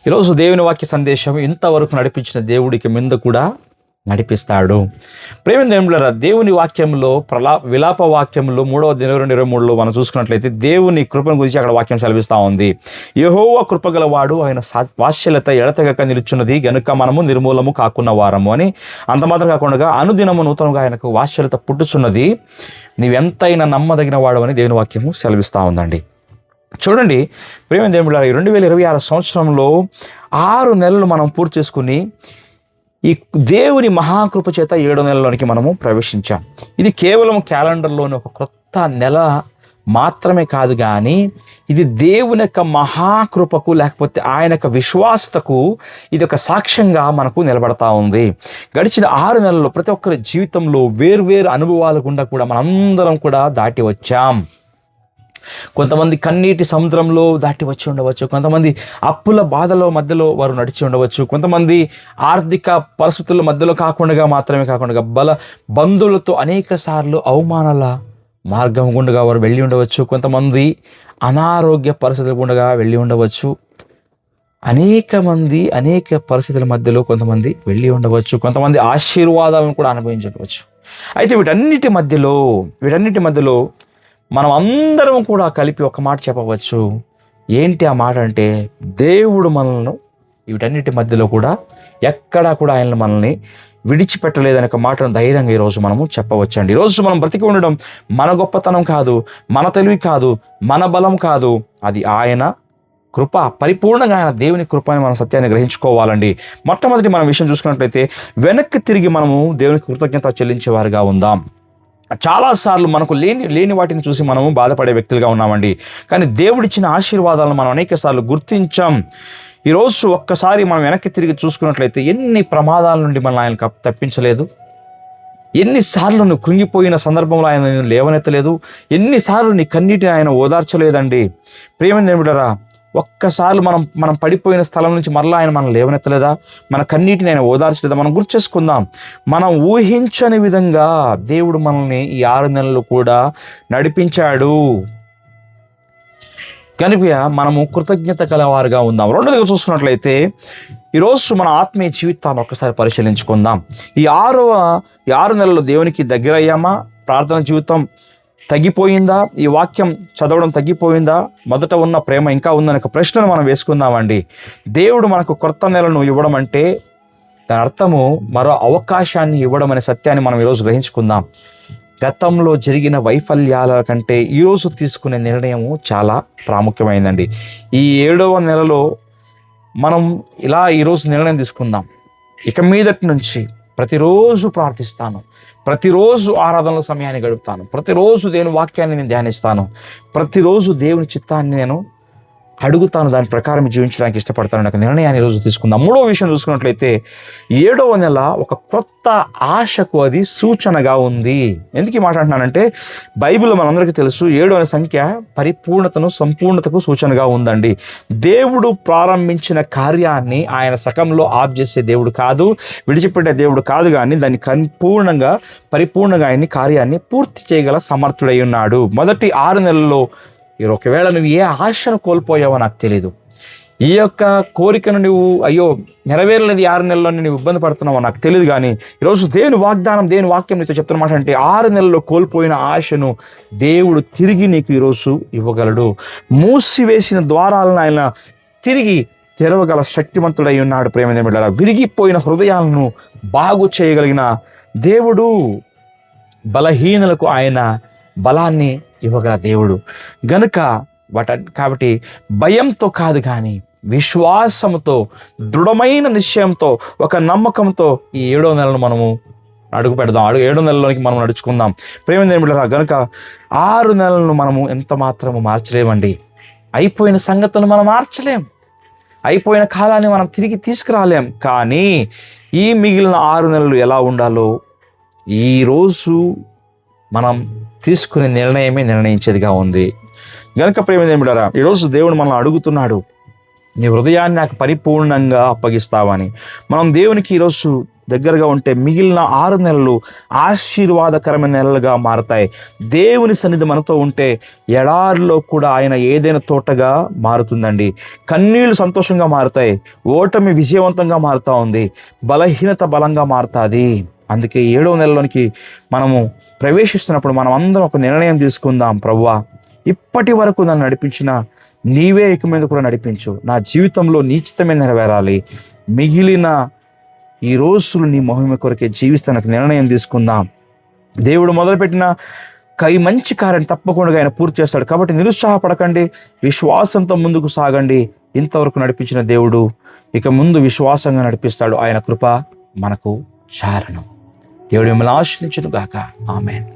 ఈరోజు దేవుని వాక్య సందేశం ఇంతవరకు నడిపించిన దేవుడికి ముందు కూడా నడిపిస్తాడు. ప్రేమ దేవులారా, దేవుని వాక్యంలో విలాప వాక్యంలో 3:22-23 మనం చూసుకున్నట్లయితే దేవుని కృపను గురించి అక్కడ వాక్యం సెలవిస్తూ ఉంది. యెహోవా కృపగలవాడు, ఆయన వాత్సల్యత ఎడతెగక నిలుచున్నది గనుక మనము నిర్మూలము కాకున్న వారము అని. అంత మాత్రం కాకుండా అనుదినము నూతనంగా ఆయనకు వాత్సల్యత పుట్టుచున్నది, నీవెంతైనా నమ్మదగిన వాడు అని దేవుని వాక్యము సెలవిస్తూ ఉందండి. చూడండి ప్రేమ దేవులారా, 2026 సంవత్సరంలో 6 నెలలు మనం పూర్తి చేసుకుని ఈ దేవుని మహాకృప చేత 7వ నెలలోనికి మనము ప్రవేశించాం. ఇది కేవలం క్యాలెండర్లోని ఒక కొత్త నెల మాత్రమే కాదు, కానీ ఇది దేవుని యొక్క మహాకృపకు లేకపోతే ఆయన యొక్క విశ్వాసతకు ఇది ఒక సాక్ష్యంగా మనకు నిలబడతా ఉంది. గడిచిన 6 నెలల్లో ప్రతి ఒక్కరి జీవితంలో వేర్వేరు అనుభవాల గుండా కూడా మనందరం కూడా దాటి వచ్చాం. కొంతమంది కన్నీటి సముద్రంలో దాటి వచ్చి ఉండవచ్చు, కొంతమంది అప్పుల బాధలో మధ్యలో వారు నడిచి ఉండవచ్చు, కొంతమంది ఆర్థిక పరిస్థితుల మధ్యలో మాత్రమే కాకుండా బంధువులతో అనేక సార్లు అవమానాల మార్గం గుండగా వారు వెళ్ళి ఉండవచ్చు, కొంతమంది అనారోగ్య పరిస్థితుల గుండగా వెళ్ళి ఉండవచ్చు, అనేక పరిస్థితుల మధ్యలో కొంతమంది వెళ్ళి ఉండవచ్చు, కొంతమంది ఆశీర్వాదాలను కూడా అనుభవించవచ్చు. అయితే వీటన్నిటి మధ్యలో మనం అందరం కూడా కలిపి ఒక మాట చెప్పవచ్చు. ఏంటి ఆ మాట అంటే, దేవుడు మనల్ని వీటన్నిటి మధ్యలో కూడా ఎక్కడా కూడా ఆయన మనల్ని విడిచిపెట్టలేదనే ఒక మాటను ధైర్యంగా ఈరోజు మనము చెప్పవచ్చండి. ఈరోజు మనం బ్రతికి ఉండడం మన గొప్పతనం కాదు, మన తెలివి కాదు, మన బలం కాదు, అది ఆయన కృప. పరిపూర్ణంగా ఆయన దేవుని కృప అని మనం సత్యాన్ని గ్రహించుకోవాలండి. మొట్టమొదటి మనం విషయం చూసుకున్నట్లయితే వెనక్కి తిరిగి మనము దేవునికి కృతజ్ఞత చెల్లించేవారుగా ఉందాం. చాలాసార్లు మనకు లేని వాటిని చూసి మనము బాధపడే వ్యక్తులుగా ఉన్నామండి. కానీ దేవుడిచ్చిన ఆశీర్వాదాలను మనం అనేక సార్లు గుర్తించాం. ఈరోజు ఒక్కసారి మనం వెనక్కి తిరిగి చూసుకున్నట్లయితే ఎన్ని ప్రమాదాల నుండి మనం ఆయన తప్పించలేదు, ఎన్నిసార్లు నువ్వు కృంగిపోయిన సందర్భంలో ఆయన లేవనెత్తలేదు, ఎన్నిసార్లు నీ కన్నీటిని ఆయన ఓదార్చలేదండి. ప్రియమైన దేవుడారా, ఒక్కసారి మనం పడిపోయిన స్థలం నుంచి మరలా ఆయన మనం లేవనెత్తలేదా, మన కన్నీటిని ఆయన ఓదార్చలేదా? మనం గుర్తు చేసుకుందాం. మనం ఊహించని విధంగా దేవుడు మనల్ని ఈ 6 నెలలు కూడా నడిపించాడు కనుక మనము కృతజ్ఞత కలవారుగా ఉందాం. రెండోదిగా చూసుకున్నట్లయితే ఈరోజు మన ఆత్మీయ జీవితాన్ని ఒక్కసారి పరిశీలించుకుందాం. ఈ 6 నెలలు దేవునికి దగ్గర అయ్యామా? ప్రార్థన జీవితం తగ్గిపోయిందా? ఈ వాక్యం చదవడం తగ్గిపోయిందా? మొదట ఉన్న ప్రేమ ఇంకా ఉందనే ఒక ప్రశ్నను మనం వేసుకుందామండి. దేవుడు మనకు కొత్త నెలను ఇవ్వడం అంటే దాని అర్థము మరో అవకాశాన్ని ఇవ్వడం అనే సత్యాన్ని మనం ఈరోజు గ్రహించుకుందాం. గతంలో జరిగిన వైఫల్యాల కంటే ఈరోజు తీసుకునే నిర్ణయము చాలా ప్రాముఖ్యమైందండి. ఈ 7వ నెలలో మనం ఈరోజు నిర్ణయం తీసుకుందాం. ఇక మీదటి నుంచి ప్రతిరోజు ప్రార్థిస్తాను, ప్రతిరోజు ఆరాధనలో సమయాన్ని గడుపుతాను, ప్రతిరోజు దేవుని వాక్యాన్ని నేను ధ్యానిస్తాను, ప్రతిరోజు దేవుని చిత్తాన్ని నేను అడుగుతాను, దాని ప్రకారం జీవించడానికి ఇష్టపడతాను నాకు నిర్ణయాన్ని ఈరోజు తీసుకుందాం. 3వ విషయం చూసుకున్నట్లయితే 7వ నెల ఒక కొత్త ఆశకు అది సూచనగా ఉంది. ఎందుకు ఈ మాట అంటున్నానంటే, బైబిల్లో మనందరికీ తెలుసు 7వ సంఖ్య పరిపూర్ణతను సంపూర్ణతకు సూచనగా ఉందండి. దేవుడు ప్రారంభించిన కార్యాన్ని ఆయన సకంలో ఆఫ్ చేసే దేవుడు కాదు, విడిచిపెట్టే దేవుడు కాదు, కానీ దాన్ని పరిపూర్ణంగా ఆయన కార్యాన్ని పూర్తి చేయగల సమర్థుడై ఉన్నాడు. మొదటి 6 నెలల్లో ఒకవేళ నువ్వు ఏ ఆశను కోల్పోయావో నాకు తెలీదు, ఈ యొక్క కోరికను నువ్వు నెరవేరలేదు 6 నెలల్లో నువ్వు ఇబ్బంది పడుతున్నావో నాకు తెలియదు, కానీ ఈరోజు దేవుని వాక్యం నీతో చెప్తున్నమాట అంటే 6 నెలల్లో కోల్పోయిన ఆశను దేవుడు తిరిగి నీకు ఈరోజు ఇవ్వగలడు. మూసివేసిన ద్వారాలను ఆయన తిరిగి తెరవగల శక్తివంతుడై ఉన్నాడు. ప్రేమ దేవుడారా, విరిగిపోయిన హృదయాలను బాగు చేయగలిగిన దేవుడు, బలహీనులకు ఆయన బలాన్ని ఇవ్వగల దేవుడు గనుక కాబట్టి భయంతో కాదు, కానీ విశ్వాసంతో, దృఢమైన నిశ్చయంతో, ఒక నమ్మకంతో ఈ 7వ నెలను మనము అడుగు పెడదాం. 7వ నెలలోనికి మనం నడుచుకుందాం. ప్రేమ దేవుడారా, గనుక 6 నెలలను మనము ఎంత మాత్రము మార్చలేమండి. అయిపోయిన సంగతులను మనం మార్చలేం, అయిపోయిన కాలాన్ని మనం తిరిగి తీసుకురాలేం, కానీ ఈ మిగిలిన 6 నెలలు ఎలా ఉండాలో ఈరోజు మనం తీసుకునే నిర్ణయమే నిర్ణయించేదిగా ఉంది. గనుక ప్రేమ దేవుడారా, ఈరోజు దేవుడు మనల్ని అడుగుతున్నాడు, నీ హృదయాన్ని నాకు పరిపూర్ణంగా అప్పగిస్తావని. మనం దేవునికి ఈరోజు దగ్గరగా ఉంటే మిగిలిన 6 నెలలు ఆశీర్వాదకరమైన నెలలుగా మారతాయి. దేవుని సన్నిధి మనతో ఉంటే ఎడారిలో కూడా ఆయన ఏదైనా తోటగా మారుతుందండి. కన్నీళ్లు సంతోషంగా మారుతాయి, ఓటమి విజయవంతంగా మారుతూ ఉంది, బలహీనత బలంగా మారుతుంది. అందుకే 7వ నెలలోనికి మనము ప్రవేశిస్తున్నప్పుడు మనం అందరం ఒక నిర్ణయం తీసుకుందాం. ప్రభువా, ఇప్పటి వరకు నన్ను నడిపించిన నీవే ఇక మీద కూడా నడిపించు. నా జీవితంలో నీ చిత్తమే నెరవేరాలి. మిగిలిన ఈ రోజులు నీ మహిమ కొరకే జీవిస్తానికి నిర్ణయం తీసుకుందాం. దేవుడు మొదలుపెట్టిన మంచి కార్యం తప్పకుండా ఆయన పూర్తి చేస్తాడు. కాబట్టి నిరుత్సాహపడకండి, విశ్వాసంతో ముందుకు సాగండి. ఇంతవరకు నడిపించిన దేవుడు ఇక ముందు విశ్వాసంగా నడిపిస్తాడు. ఆయన కృప మనకు చారణం. దేవుడు మిమ్మల్ని ఆశీర్వదించును గాక. ఆమేన్.